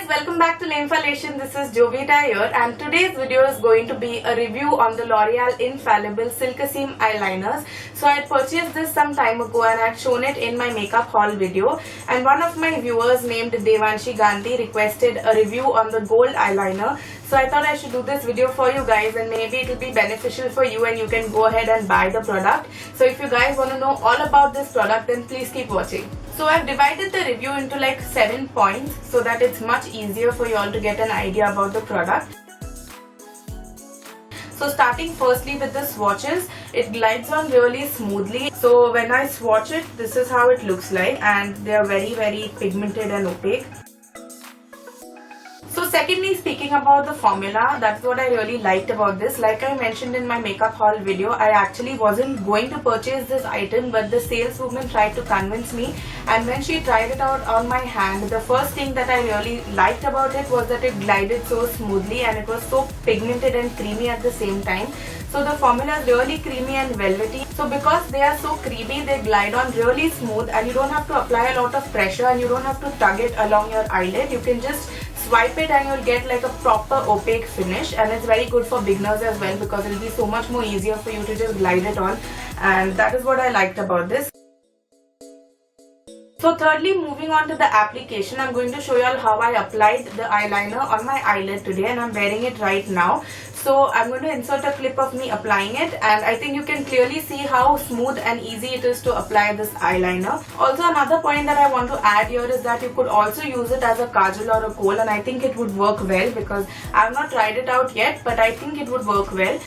guys, welcome back to Lamefalation. This is Jovita here, and today's video is going to be a review on the L'Oreal Infallible Silkaseam eyeliners. So I had purchased this some time ago and I had shown it in my makeup haul video, and one of my viewers named Devanshi Gandhi requested a review on the gold eyeliner. So I thought I should do this video for you guys, and maybe it will be beneficial for you and you can go ahead and buy the product. So if you guys want to know all about this product, then please keep watching. So I've divided the review into like 7 points so that it's much easier for you all to get an idea about the product. So starting firstly with the swatches, it glides on really smoothly. So when I swatch it, this is how it looks like, and they are very pigmented and opaque. So secondly, speaking about the formula, that's what I really liked about this. Like I mentioned in my makeup haul video, I actually wasn't going to purchase this item, but the saleswoman tried to convince me, and when she tried it out on my hand, the first thing that I really liked about it was that it glided so smoothly and it was so pigmented and creamy at the same time. So the formula is really creamy and velvety. So because they are so creamy, they glide on really smooth, and you don't have to apply a lot of pressure and you don't have to tug it along your eyelid. You can just swipe it and you'll get like a proper opaque finish, and it's very good for beginners as well because it'll be so much more easier for you to just glide it on, and that is what I liked about this. So thirdly, moving on to the application, I'm going to show you all how I applied the eyeliner on my eyelid today, and I'm wearing it right now. So I'm going to insert a clip of me applying it, and I think you can clearly see how smooth and easy it is to apply this eyeliner. Also, another point that I want to add here is that you could also use it as a kajal or a kohl, and I think it would work well because I have not tried it out yet, but I think it would work well.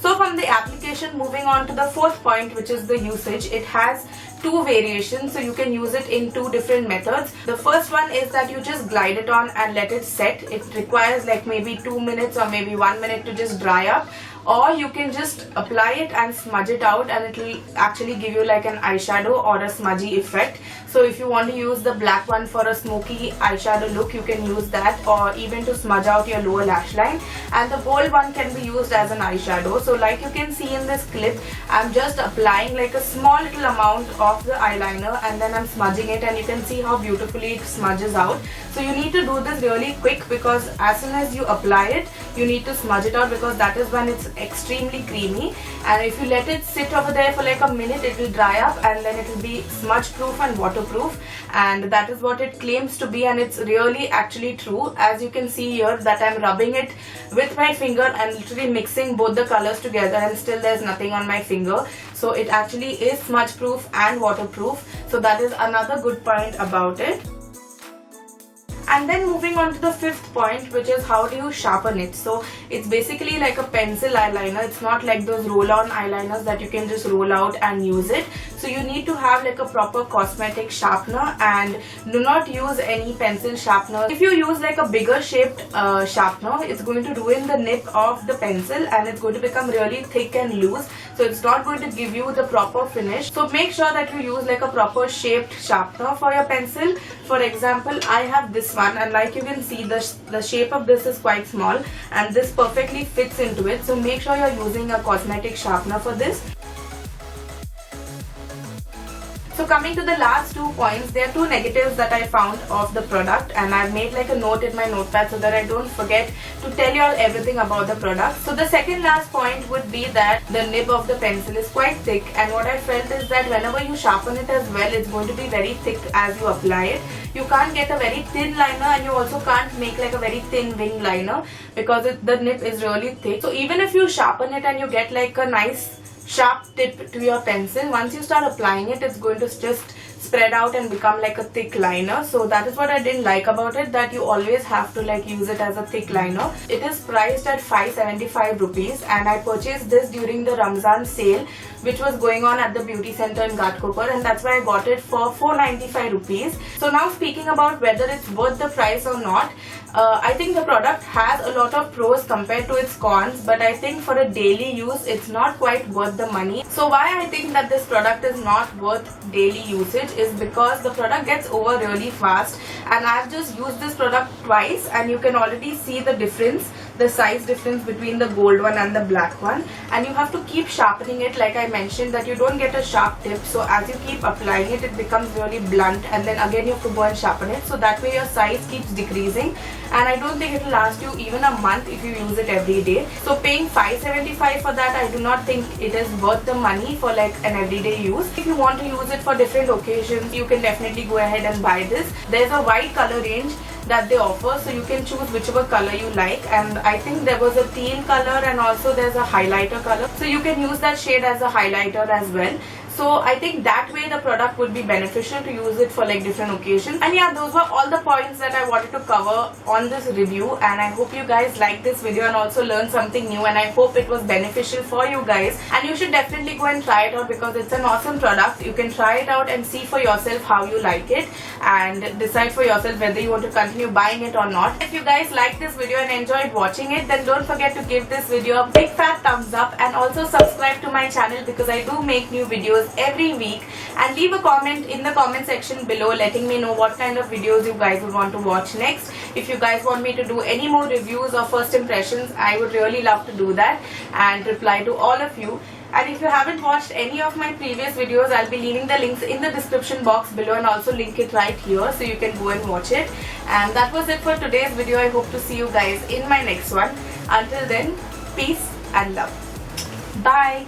So from the application, moving on to the fourth point, which is the usage. It has two variations, so you can use it in two different methods. The first one is that you just glide it on and let it set. It requires like maybe 2 minutes or maybe 1 minute to just dry up, or you can just apply it and smudge it out, and it will actually give you like an eyeshadow or a smudgy effect. So if you want to use the black one for a smoky eyeshadow look, you can use that, or even to smudge out your lower lash line. And the gold one can be used as an eyeshadow. So like you can see in this clip, I'm just applying like a small little amount of the eyeliner, and then I'm smudging it, and you can see how beautifully it smudges out. So you need to do this really quick because as soon as you apply it, you need to smudge it out because that is when it's extremely creamy. And if you let it sit over there for like a minute, it will dry up, and then it will be smudge proof and waterproof, and that is what it claims to be, and it's really actually true. As you can see here that I'm rubbing it with my finger and literally mixing both the colors together, and still there's nothing on my finger. So it actually is smudge proof and waterproof, so that is another good point about it. And then moving on to the fifth point, which is how do you sharpen it. So it's basically like a pencil eyeliner. It's not like those roll-on eyeliners that you can just roll out and use it. So you need to have like a proper cosmetic sharpener, and do not use any pencil sharpener. If you use like a bigger shaped sharpener, it's going to ruin the nib of the pencil, and it's going to become really thick and loose. So it's not going to give you the proper finish. So make sure that you use like a proper shaped sharpener for your pencil. For example, I have this one, and like you can see, the shape of this is quite small, and this perfectly fits into it. So make sure you're using a cosmetic sharpener for this. So coming to the last 2 points, there are 2 negatives that I found of the product, and I've made like a note in my notepad so that I don't forget to tell you all everything about the product. So the second last point would be that the nib of the pencil is quite thick, and what I felt is that whenever you sharpen it as well, it's going to be very thick as you apply it. You can't get a very thin liner, and you also can't make like a very thin wing liner because the nib is really thick. So even if you sharpen it and you get like a nice sharp tip to your pencil, once you start applying it, it's going to just spread out and become like a thick liner. So that is what I didn't like about it, that you always have to like use it as a thick liner. It is priced at 575 rupees, and I purchased this during the Ramzan sale which was going on at the beauty center in Ghatkopar, and that's why I got it for 495 rupees. So now speaking about whether it's worth the price or not, I think the product has a lot of pros compared to its cons, but I think for a daily use it's not quite worth the money. So why I think that this product is not worth daily usage is because the product gets over really fast, and I've just used this product twice and you can already see the difference the size difference between the gold one and the black one, and you have to keep sharpening it, like I mentioned, that you don't get a sharp tip. So as you keep applying it, it becomes really blunt, and then again you have to go and sharpen it, so that way your size keeps decreasing, and I don't think it will last you even a month if you use it every day. So paying $5.75 for that, I do not think it is worth the money for like an everyday use. If you want to use it for different occasions, you can definitely go ahead and buy this. There's a wide color range that they offer, so you can choose whichever color you like, and I think there was a teal color and also there's a highlighter color, so you can use that shade as a highlighter as well. So I think that way the product would be beneficial to use it for like different occasions. And yeah, those were all the points that I wanted to cover on this review, and I hope you guys liked this video and also learned something new, and I hope it was beneficial for you guys, and you should definitely go and try it out because it's an awesome product. You can try it out and see for yourself how you like it and decide for yourself whether you want to continue buying it or not. If you guys liked this video and enjoyed watching it, then don't forget to give this video a big fat thumbs up, and also subscribe to my channel because I do make new videos every week, and leave a comment in the comment section below letting me know what kind of videos you guys would want to watch next. If you guys want me to do any more reviews or first impressions, I would really love to do that and reply to all of you. And if you haven't watched any of my previous videos, I'll be leaving the links in the description box below and also link it right here so you can go and watch it. And that was it for today's video. I hope to see you guys in my next one. Until then, peace and love. Bye.